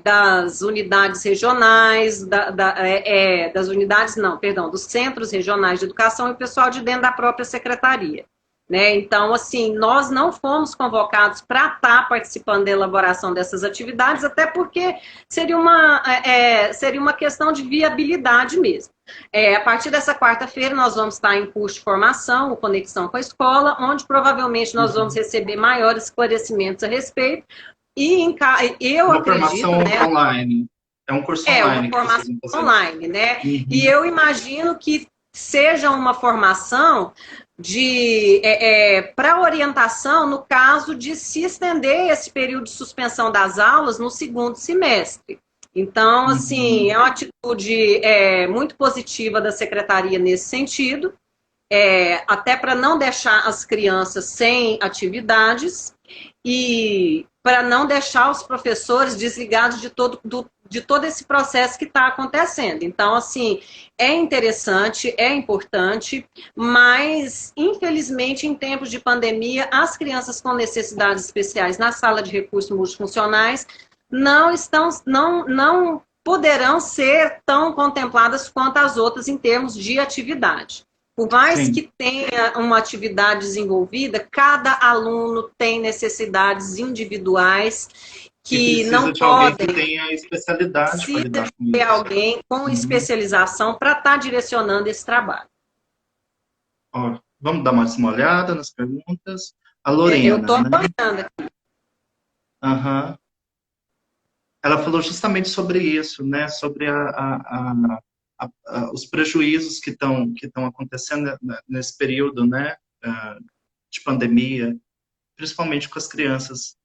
das unidades regionais, das unidades, não, perdão, dos centros regionais de educação e o pessoal de dentro da própria secretaria. Né? Então, assim, nós não fomos convocados para estar participando da elaboração dessas atividades, até porque seria uma questão de viabilidade mesmo. A partir dessa quarta-feira, nós vamos estar em curso de formação, o Conexão com a Escola, onde provavelmente nós vamos receber maiores esclarecimentos a respeito. E eu uma acredito, formação né, online. É um curso online. uma formação que vocês vão fazer. online, né? E eu imagino que seja uma formação para orientação no caso de se estender esse período de suspensão das aulas no segundo semestre. Então, assim, é uma atitude muito positiva da secretaria nesse sentido, até para não deixar as crianças sem atividades e para não deixar os professores desligados de todo esse processo que está acontecendo. Então, assim, é interessante, é importante, mas, infelizmente, em tempos de pandemia, as crianças com necessidades especiais na sala de recursos multifuncionais não poderão ser tão contempladas quanto as outras em termos de atividade. Por mais que tenha uma atividade desenvolvida, cada aluno tem necessidades individuais que não de podem... alguém que tenha especialidade para lidar com ter isso. alguém com especialização para estar direcionando esse trabalho. Ó, vamos dar mais uma olhada nas perguntas. A Lorena, eu estou acompanhando aqui. Ela falou justamente sobre isso, né? Sobre os prejuízos que estão acontecendo nesse período, né? De pandemia, principalmente com as crianças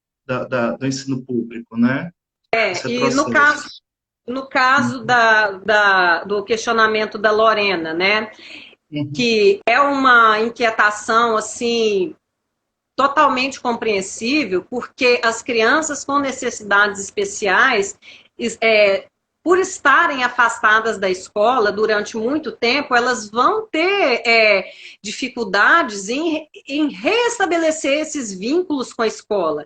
do ensino público, né? E no caso do questionamento da Lorena, né? Que é uma inquietação, assim, totalmente compreensível, porque as crianças com necessidades especiais, por estarem afastadas da escola durante muito tempo, elas vão ter dificuldades em restabelecer esses vínculos com a escola,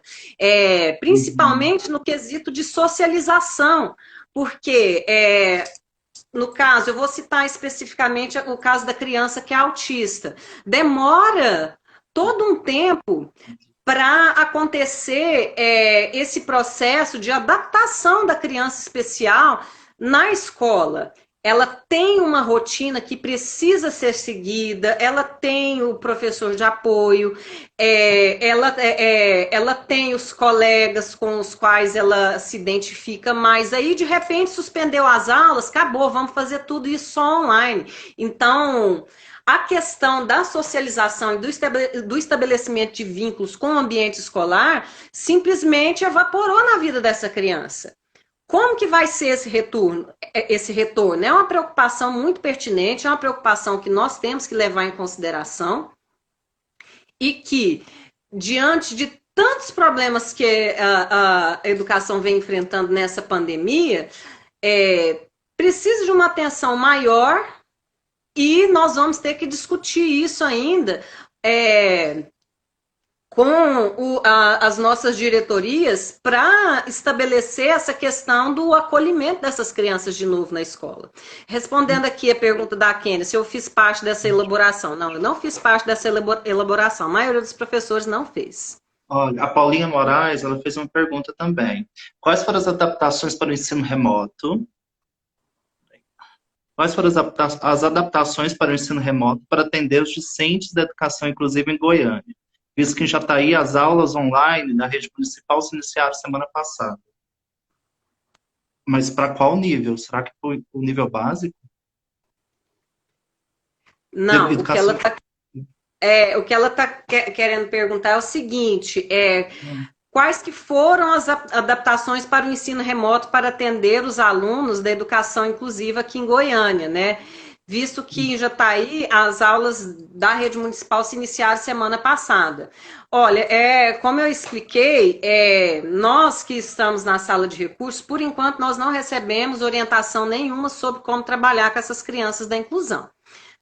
principalmente no quesito de socialização, porque... no caso, eu vou citar especificamente o caso da criança que é autista. Demora todo um tempo para acontecer esse processo de adaptação da criança especial na escola. Ela tem uma rotina que precisa ser seguida, ela tem o professor de apoio, ela tem os colegas com os quais ela se identifica, mas aí, de repente, suspendeu as aulas, acabou, vamos fazer tudo isso só online. Então, a questão da socialização e do estabelecimento de vínculos com o ambiente escolar simplesmente evaporou na vida dessa criança. Como que vai ser esse retorno? É uma preocupação muito pertinente, é uma preocupação que nós temos que levar em consideração e que, diante de tantos problemas que a educação vem enfrentando nessa pandemia, precisa de uma atenção maior e nós vamos ter que discutir isso ainda com as nossas diretorias para estabelecer essa questão do acolhimento dessas crianças de novo na escola. Respondendo aqui a pergunta da Kênia, se eu fiz parte dessa elaboração. Não, eu não fiz parte dessa elaboração. A maioria dos professores não fez. Olha, a Paulinha Moraes, ela fez uma pergunta também. Quais foram as adaptações para o ensino remoto? Quais foram as adaptações para o ensino remoto para atender os discentes da educação inclusiva em Goiânia? Visto que em Jataí as aulas online da rede municipal se iniciaram semana passada. Mas para qual nível? Será que foi o nível básico? Não, Educação. o que ela está querendo perguntar é o seguinte, Hum. quais que foram as adaptações para o ensino remoto para atender os alunos da educação inclusiva aqui em Goiânia, né? Visto que em Jataí as aulas da rede municipal se iniciaram semana passada. Olha, como eu expliquei, nós que estamos na sala de recursos, por enquanto nós não recebemos orientação nenhuma sobre como trabalhar com essas crianças da inclusão,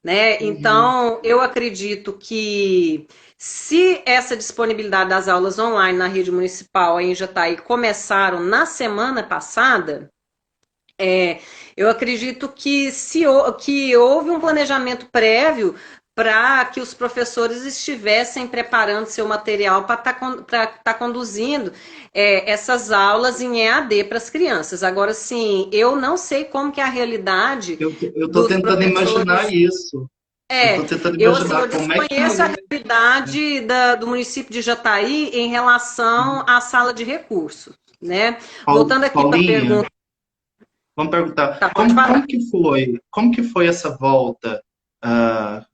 né? Uhum. Então, eu acredito que se essa disponibilidade das aulas online na rede municipal aí em Jataí começaram na semana passada, eu acredito que que houve um planejamento prévio para que os professores estivessem preparando seu material para estar conduzindo essas aulas em EAD para as crianças. Agora, sim, eu não sei como que é a realidade Eu tô dos tentando professores. imaginar isso. Eu tô tentando Eu assim, eu imaginar como é que desconheço a é. realidade do município de Jataí em relação à sala de recursos, né? Voltando aqui para a Paulinha, pergunta, vamos perguntar tá, pode falar. como que foi essa volta? Ah,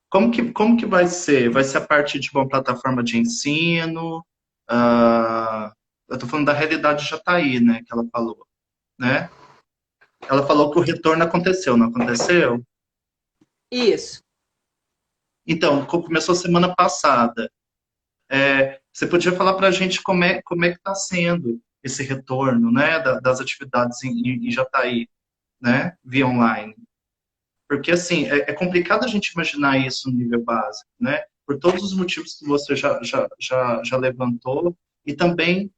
como que vai ser? Vai ser a partir de uma plataforma de ensino? Eu estou falando da realidade de Jataí, né, que ela falou, né? Ela falou que o retorno aconteceu, não aconteceu? Isso. Então, começou semana passada. Você podia falar para a gente como é que está sendo esse retorno, né, das atividades em Jataí, né, via online? Porque, assim, é complicado a gente imaginar isso no nível básico, né? Por todos os motivos que você já levantou, e também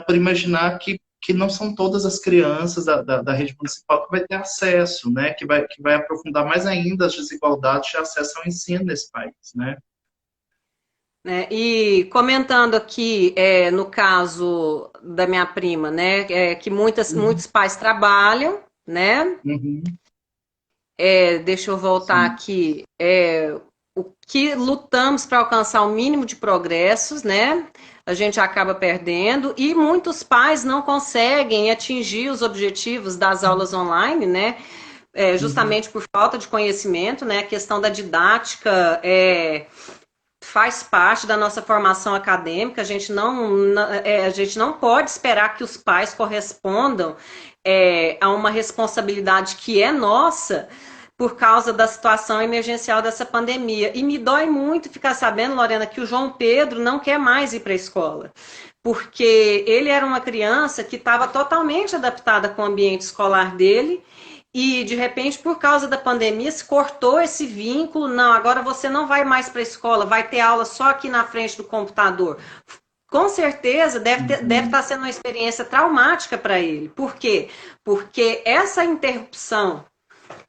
por imaginar que não são todas as crianças da rede municipal que vai ter acesso, né? Que vai aprofundar mais ainda as desigualdades de acesso ao ensino nesse país, né? Né? E comentando aqui, no caso da minha prima, né, que Uhum, muitos pais trabalham, né? uhum, Deixa eu voltar sim. aqui. O que lutamos para alcançar o mínimo de progressos, né? A gente acaba perdendo e muitos pais não conseguem atingir os objetivos das aulas online, né? Uhum, Justamente por falta de conhecimento, né? A questão da didática faz parte da nossa formação acadêmica. A gente não pode esperar que os pais correspondam a uma responsabilidade que é nossa por causa da situação emergencial dessa pandemia. E me dói muito ficar sabendo, Lorena, que o João Pedro não quer mais ir para a escola, porque ele era uma criança que estava totalmente adaptada com o ambiente escolar dele e de repente, por causa da pandemia, se cortou esse vínculo. Não, agora você não vai mais para a escola, vai ter aula só aqui na frente do computador. Com certeza deve uhum, estar sendo uma experiência traumática para ele. Por quê? Porque essa interrupção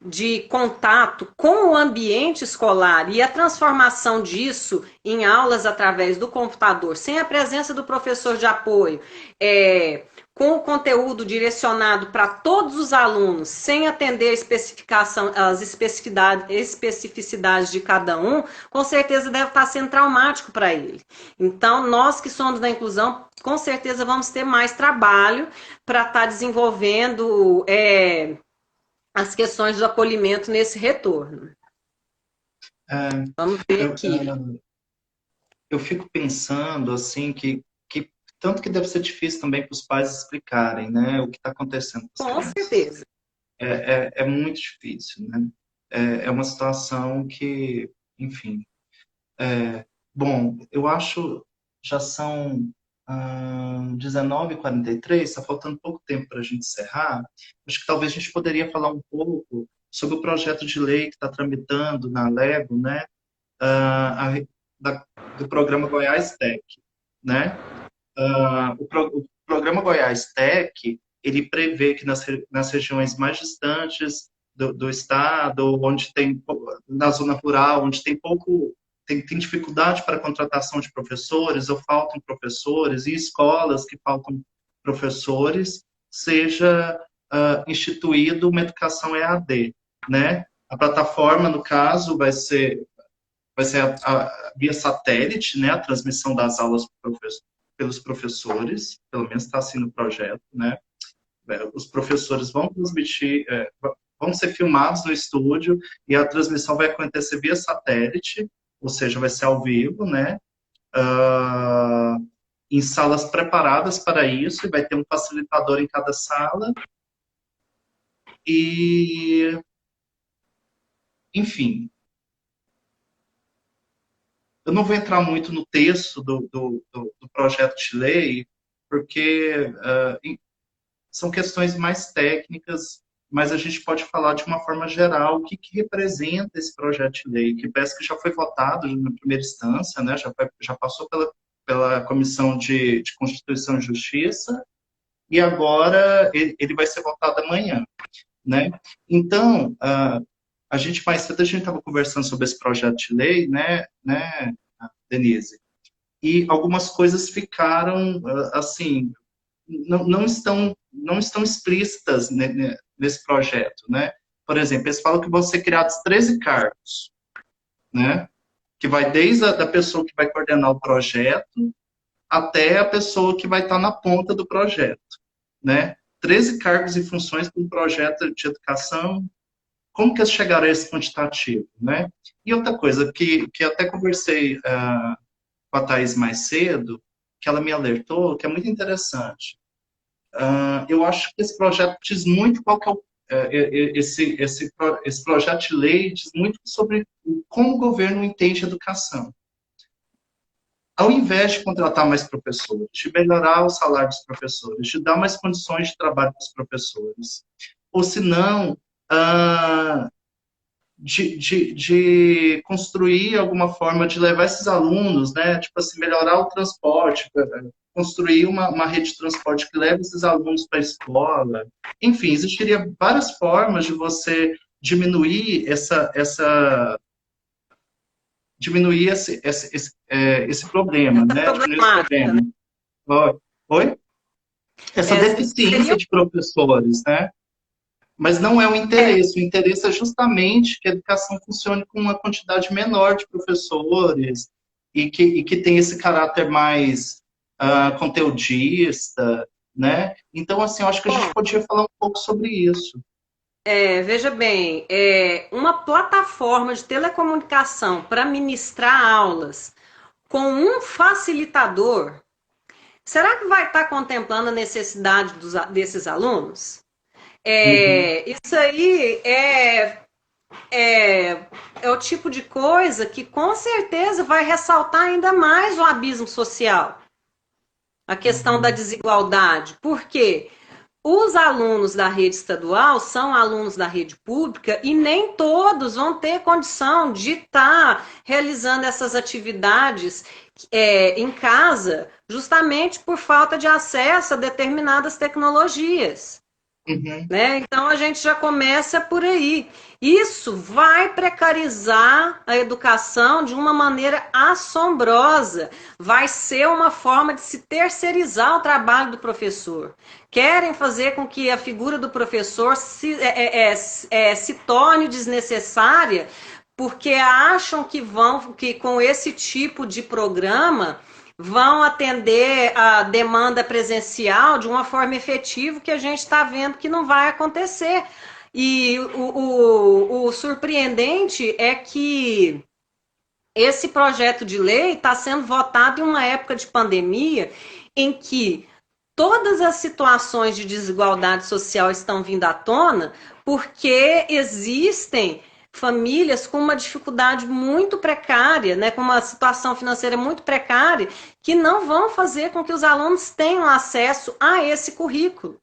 de contato com o ambiente escolar e a transformação disso em aulas através do computador, sem a presença do professor de apoio, com o conteúdo direcionado para todos os alunos, sem atender a especificação, as especificidades de cada um, com certeza deve estar sendo traumático para ele. Então, nós que somos da inclusão, com certeza vamos ter mais trabalho para estar desenvolvendo as questões do acolhimento nesse retorno. É, Vamos ver eu, aqui. eu fico pensando, assim, que tanto que deve ser difícil também para os pais explicarem, né, o que está acontecendo com as Com crianças. certeza. É muito difícil, né? É uma situação que, enfim. Bom, eu acho já são 19h43, está faltando pouco tempo para a gente encerrar. Acho que talvez a gente poderia falar um pouco sobre o projeto de lei que está tramitando na Lego, né? Do programa Goiás Tech, né? O programa Goiás Tech, ele prevê que nas regiões mais distantes do estado, onde tem, na zona rural, onde tem pouco, tem dificuldade para a contratação de professores, ou faltam professores, e escolas que faltam professores, seja instituído uma educação EAD, né? A plataforma, no caso, vai ser via satélite, né, a transmissão das aulas pelos professores, pelo menos está assim no projeto, né? Os professores vão transmitir, vão ser filmados no estúdio e a transmissão vai acontecer via satélite, ou seja, vai ser ao vivo, né? Ah, em salas preparadas para isso, e vai ter um facilitador em cada sala. E, enfim, eu não vou entrar muito no texto do projeto de lei, porque são questões mais técnicas, mas a gente pode falar de uma forma geral o que, que representa esse projeto de lei, que parece que já foi votado na primeira instância, né? Já passou pela Comissão de Constituição e Justiça, e agora ele vai ser votado amanhã, né? Então, a gente mais cedo a gente estava conversando sobre esse projeto de lei, né, Denise? E algumas coisas ficaram, assim, não estão explícitas nesse projeto, né? Por exemplo, eles falam que vão ser criados 13 cargos, né? Que vai desde a da pessoa que vai coordenar o projeto até a pessoa que vai estar na ponta do projeto, né? 13 cargos e funções para um projeto de educação. Como que eles chegaram a esse quantitativo, né? E outra coisa que até conversei com a Thaís mais cedo, que ela me alertou, que é muito interessante. Eu acho que esse projeto diz muito qual que é esse projeto de lei diz muito sobre como o governo entende a educação. Ao invés de contratar mais professores, de melhorar o salário dos professores, de dar mais condições de trabalho para os professores, ou se não, de construir alguma forma de levar esses alunos, né, tipo assim, melhorar o transporte, construir uma rede de transporte que leve esses alunos para a escola. Enfim, existiria várias formas de você diminuir diminuir esse problema, Essa né? Diminuir esse problemática, né? problema. Oi? Essa deficiência Seria de professores, né? Mas não é o interesse é justamente que a educação funcione com uma quantidade menor de professores e que tem esse caráter mais conteudista, né? Então, assim, eu acho que a gente bom. podia falar um pouco sobre isso. Veja bem, uma plataforma de telecomunicação para ministrar aulas com um facilitador, será que vai estar contemplando a necessidade desses alunos? Uhum, Isso aí é o tipo de coisa que com certeza vai ressaltar ainda mais o abismo social, a questão da uhum, desigualdade. Por quê? Os alunos da rede estadual são alunos da rede pública e nem todos vão ter condição de estar realizando essas atividades em casa, justamente por falta de acesso a determinadas tecnologias. uhum, Né? Então a gente já começa por aí. Isso vai precarizar a educação de uma maneira assombrosa. Vai ser uma forma de se terceirizar o trabalho do professor. Querem fazer com que a figura do professor se torne desnecessária, porque acham que com esse tipo de programa vão atender a demanda presencial de uma forma efetiva, que a gente está vendo que não vai acontecer. E o surpreendente é que esse projeto de lei está sendo votado em uma época de pandemia em que todas as situações de desigualdade social estão vindo à tona, porque existem famílias com uma dificuldade muito precária, né, com uma situação financeira muito precária, que não vão fazer com que os alunos tenham acesso a esse currículo.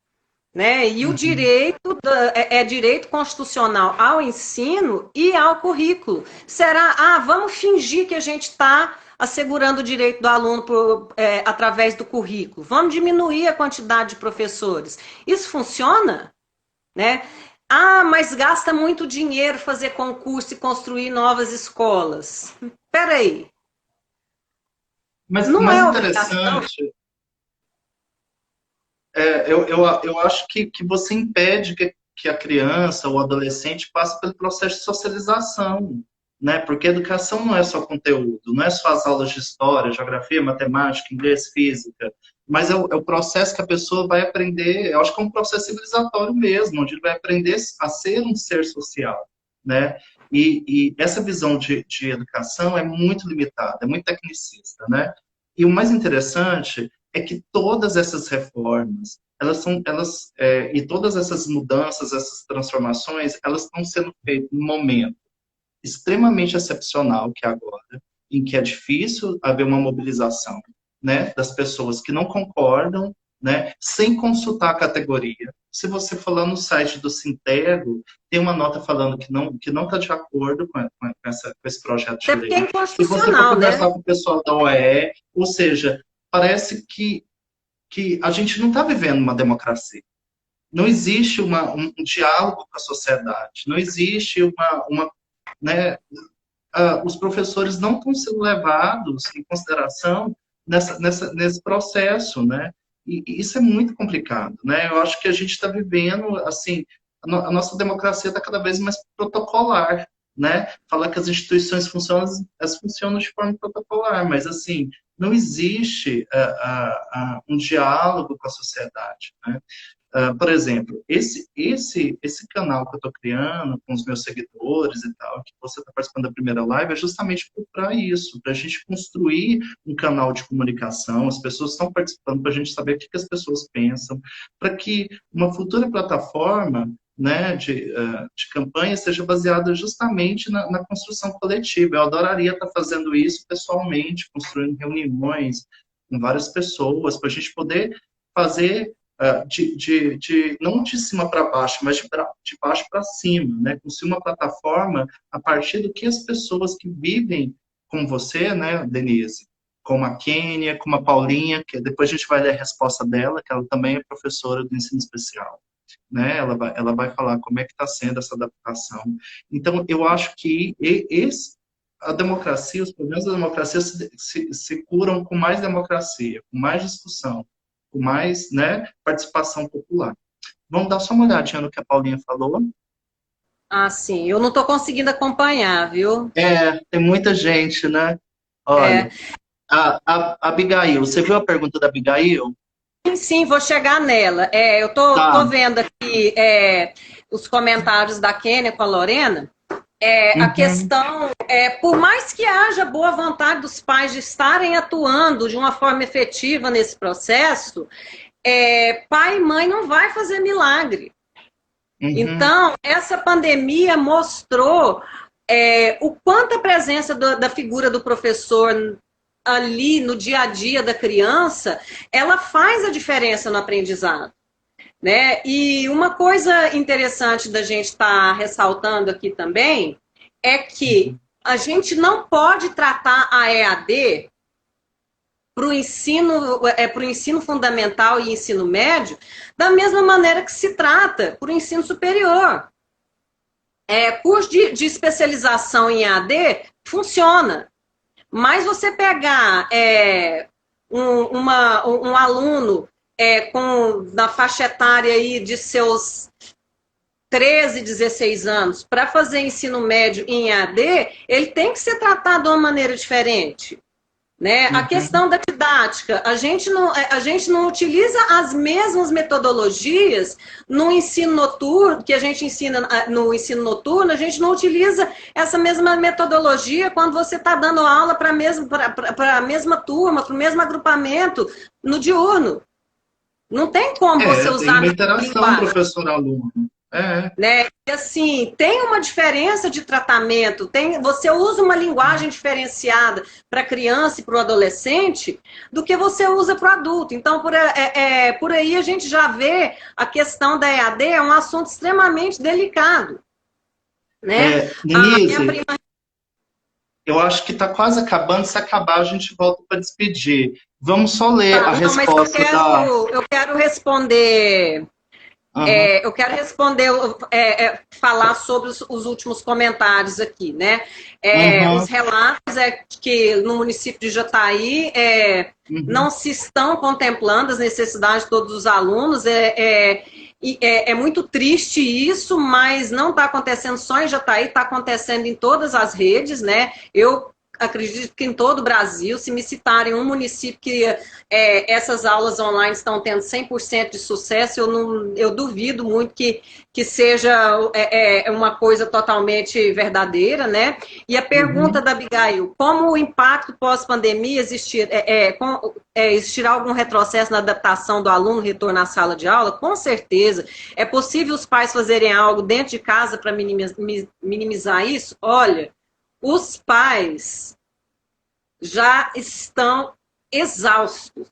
Né? E o uhum. direito é direito constitucional ao ensino e ao currículo. Será, vamos fingir que a gente está assegurando o direito do aluno através do currículo. Vamos diminuir a quantidade de professores. Isso funciona? Né? Mas gasta muito dinheiro fazer concurso e construir novas escolas. Espera aí, Mas não mais é obrigação? interessante, eu acho que você impede que a criança ou adolescente passe pelo processo de socialização. né? Porque educação não é só conteúdo, não é só as aulas de história, geografia, matemática, inglês, física, mas é o processo que a pessoa vai aprender, eu acho que é um processo civilizatório mesmo, onde ele vai aprender a ser um ser social, né? E essa visão de educação é muito limitada, é muito tecnicista, né? E o mais interessante é que todas essas reformas, e todas essas mudanças, essas transformações, elas estão sendo feitas no momento extremamente excepcional, que é agora, em que é difícil haver uma mobilização, né, das pessoas que não concordam, né, sem consultar a categoria. Se você for lá no site do Sintego, tem uma nota falando que não está de acordo com esse projeto de Até porque é lei. Se você for inconstitucional, né? conversar com o pessoal da OEE, ou seja, parece que a gente não está vivendo uma democracia. Não existe um diálogo com a sociedade, não existe né, os professores não estão sendo levados em consideração nesse processo, né? E isso é muito complicado, né? Eu acho que a gente está vivendo, assim, a nossa democracia está cada vez mais protocolar, né? Falar que as instituições funcionam, elas funcionam de forma protocolar, mas, assim, não existe um diálogo com a sociedade, né? Por exemplo, esse canal que eu estou criando com os meus seguidores e tal, que você está participando da primeira live, é justamente para isso, para a gente construir um canal de comunicação, as pessoas estão participando para a gente saber o que as pessoas pensam, para que uma futura plataforma, né, de campanha seja baseada justamente na construção coletiva. Eu adoraria estar fazendo isso pessoalmente, construindo reuniões com várias pessoas, para a gente poder fazer não de cima para baixo, mas de baixo para cima, né? Construir uma plataforma a partir do que as pessoas que vivem com você, né, Denise, como a Kênia, como a Paulinha, que depois a gente vai ler a resposta dela, que ela também é professora do ensino especial, né? Ela vai falar como é que está sendo essa adaptação. Então, eu acho que a democracia, os problemas da democracia se curam com mais democracia, com mais discussão, com mais, né, participação popular. Vamos dar só uma olhadinha no que a Paulinha falou? Ah, sim. Eu não estou conseguindo acompanhar, viu? Tem muita gente, né? Olha, a Abigail, você viu a pergunta da Abigail? Sim, vou chegar nela. Eu tô Tá. vendo aqui os comentários da Kênia com a Lorena. A Uhum. questão por mais que haja boa vontade dos pais de estarem atuando de uma forma efetiva nesse processo, pai e mãe não vai fazer milagre. Uhum. Então, essa pandemia mostrou o quanto a presença da figura do professor ali no dia a dia da criança, ela faz a diferença no aprendizado, né? E uma coisa interessante da gente estar ressaltando aqui também é que a gente não pode tratar a EAD para o ensino fundamental e ensino médio da mesma maneira que se trata para o ensino superior. Curso de especialização em EAD funciona. Mas você pegar um aluno na faixa etária aí de seus 13, 16 anos para fazer ensino médio em EAD, ele tem que ser tratado de uma maneira diferente. Né? A questão da didática, a gente não utiliza as mesmas metodologias no ensino noturno, que a gente ensina no ensino noturno, a gente não utiliza essa mesma metodologia quando você está dando aula para a mesma turma, para o mesmo agrupamento no diurno. Não tem como você usar tem uma interação professor-aluno. Né? E assim, tem uma diferença de tratamento, você usa uma linguagem diferenciada para a criança e para o adolescente do que você usa para o adulto. Então, por aí a gente já vê a questão da EAD é um assunto extremamente delicado. Né? Denise, eu acho que está quase acabando, se acabar a gente volta para despedir. Vamos só ler a resposta eu quero responder... eu quero responder, falar sobre os últimos comentários aqui, né? Os relatos que no município de Jataí não se estão contemplando as necessidades de todos os alunos. E é muito triste isso, mas não está acontecendo só em Jataí, está acontecendo em todas as redes, né? Eu acredito que em todo o Brasil, se me citarem um município que essas aulas online estão tendo 100% de sucesso, eu duvido muito que seja uma coisa totalmente verdadeira, né? E a pergunta da Abigail, como o impacto pós-pandemia existirá algum retrocesso na adaptação do aluno retorno à sala de aula? Com certeza. É possível os pais fazerem algo dentro de casa para minimizar isso? Olha, os pais já estão exaustos.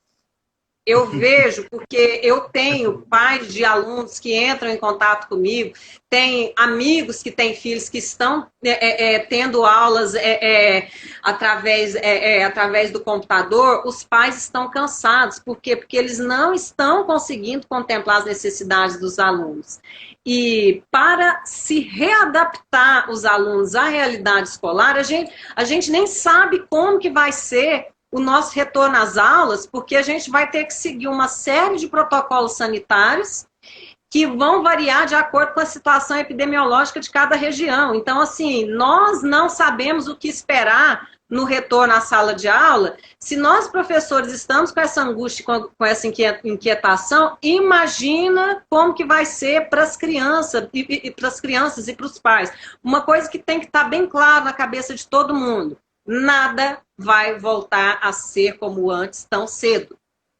Eu vejo, porque eu tenho pais de alunos que entram em contato comigo, tem amigos que têm filhos que estão tendo aulas através do computador, os pais estão cansados. Por quê? Porque eles não estão conseguindo contemplar as necessidades dos alunos. E para se readaptar os alunos à realidade escolar, a gente nem sabe como que vai ser o nosso retorno às aulas, porque a gente vai ter que seguir uma série de protocolos sanitários que vão variar de acordo com a situação epidemiológica de cada região. Então, assim, nós não sabemos o que esperar no retorno à sala de aula. Se nós, professores, estamos com essa angústia, com essa inquietação, imagina como que vai ser para as crianças e para as crianças e para os pais. Uma coisa que tem que estar bem clara na cabeça de todo mundo: nada vai voltar a ser como antes tão cedo.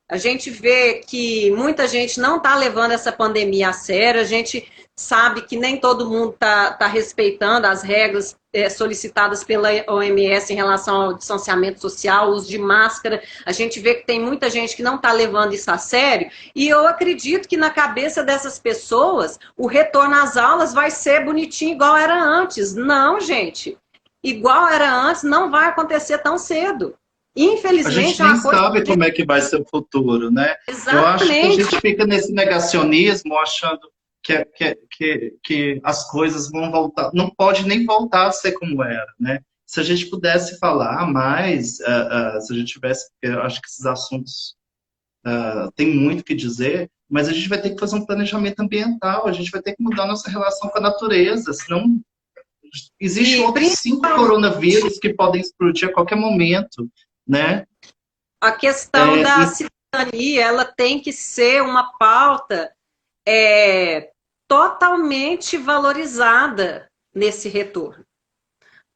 A gente vê que muita gente não está levando essa pandemia a sério, a gente sabe que nem todo mundo está respeitando as regras solicitadas pela OMS em relação ao distanciamento social, uso de máscara. A gente vê que tem muita gente que não está levando isso a sério, e eu acredito que na cabeça dessas pessoas o retorno às aulas vai ser bonitinho igual era antes. Não, gente. Igual era antes não vai acontecer tão cedo. Infelizmente, a gente nem sabe como é que vai ser o futuro, né? Exatamente. Eu acho que a gente fica nesse negacionismo, achando que as coisas vão voltar. Não pode nem voltar a ser como era, né? Se a gente pudesse falar mais, se a gente tivesse, eu acho que esses assuntos tem muito o que dizer, mas a gente vai ter que fazer um planejamento ambiental, a gente vai ter que mudar nossa relação com a natureza, senão existem outros 5 coronavírus que podem explodir a qualquer momento, né? A questão da cidadania, ela tem que ser uma pauta totalmente valorizada nesse retorno.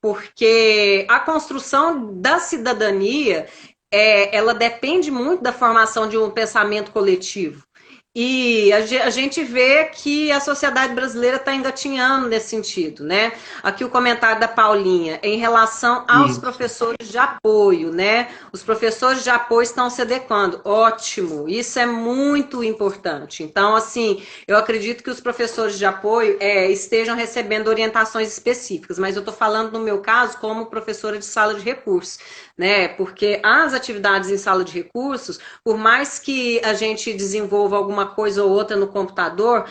Porque a construção da cidadania, ela depende muito da formação de um pensamento coletivo. E a gente vê que a sociedade brasileira está engatinhando nesse sentido, né? Aqui o comentário da Paulinha, em relação aos professores de apoio, né? Os professores de apoio estão se adequando. Ótimo, isso é muito importante. Então, assim, eu acredito que os professores de apoio estejam recebendo orientações específicas, mas eu estou falando no meu caso como professora de sala de recursos, né? Porque as atividades em sala de recursos, por mais que a gente desenvolva alguma coisa ou outra no computador,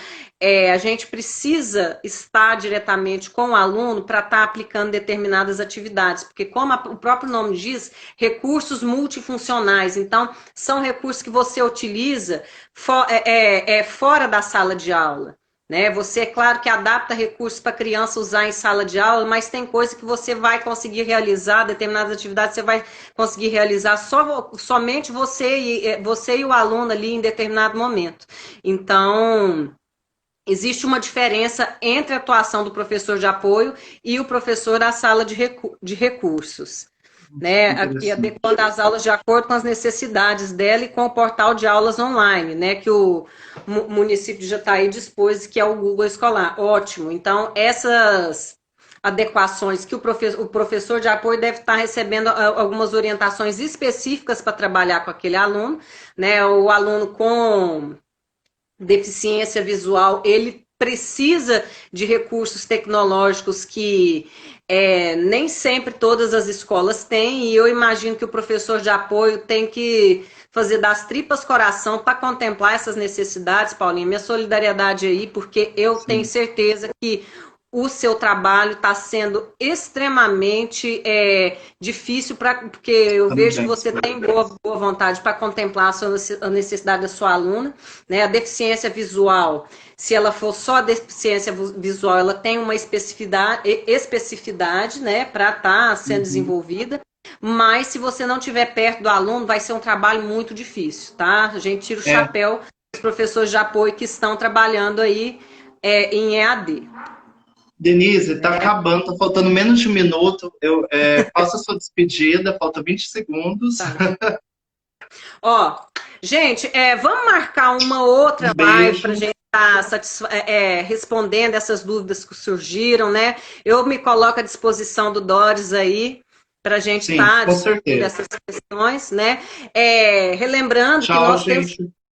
a gente precisa estar diretamente com o aluno para estar aplicando determinadas atividades, porque como o próprio nome diz, recursos multifuncionais, então são recursos que você utiliza fora da sala de aula. Né? Você, é claro que adapta recursos para a criança usar em sala de aula, mas tem coisa que você vai conseguir realizar, determinadas atividades você vai conseguir realizar somente você e o aluno ali em determinado momento. Então, existe uma diferença entre a atuação do professor de apoio e o professor da sala de recursos. Né, aqui adequando as aulas de acordo com as necessidades dela e com o portal de aulas online, né, que o município de Jataí dispôs, que é o Google Escolar. Ótimo. Então, essas adequações que o professor de apoio deve estar recebendo algumas orientações específicas para trabalhar com aquele aluno, né, o aluno com deficiência visual, ele precisa de recursos tecnológicos que nem sempre todas as escolas têm, e eu imagino que o professor de apoio tem que fazer das tripas coração para contemplar essas necessidades, Paulinha. Minha solidariedade aí, porque eu tenho certeza que o seu trabalho está sendo extremamente difícil, porque eu vejo que você tem boa vontade para contemplar a necessidade da sua aluna, né? A deficiência visual, se ela for só deficiência visual, ela tem uma especificidade, né, para estar sendo desenvolvida. Mas se você não estiver perto do aluno, vai ser um trabalho muito difícil, tá? A gente tira o chapéu dos professores de apoio que estão trabalhando aí em EAD. Denise, tá acabando, tá faltando menos de um minuto. Faça a sua despedida, falta 20 segundos. Tá. Ó, gente, vamos marcar uma outra live para a gente estar respondendo essas dúvidas que surgiram, né? Eu me coloco à disposição do Doris aí para a gente estar discutindo essas questões, né? Relembrando Tchau, que nós gente. temos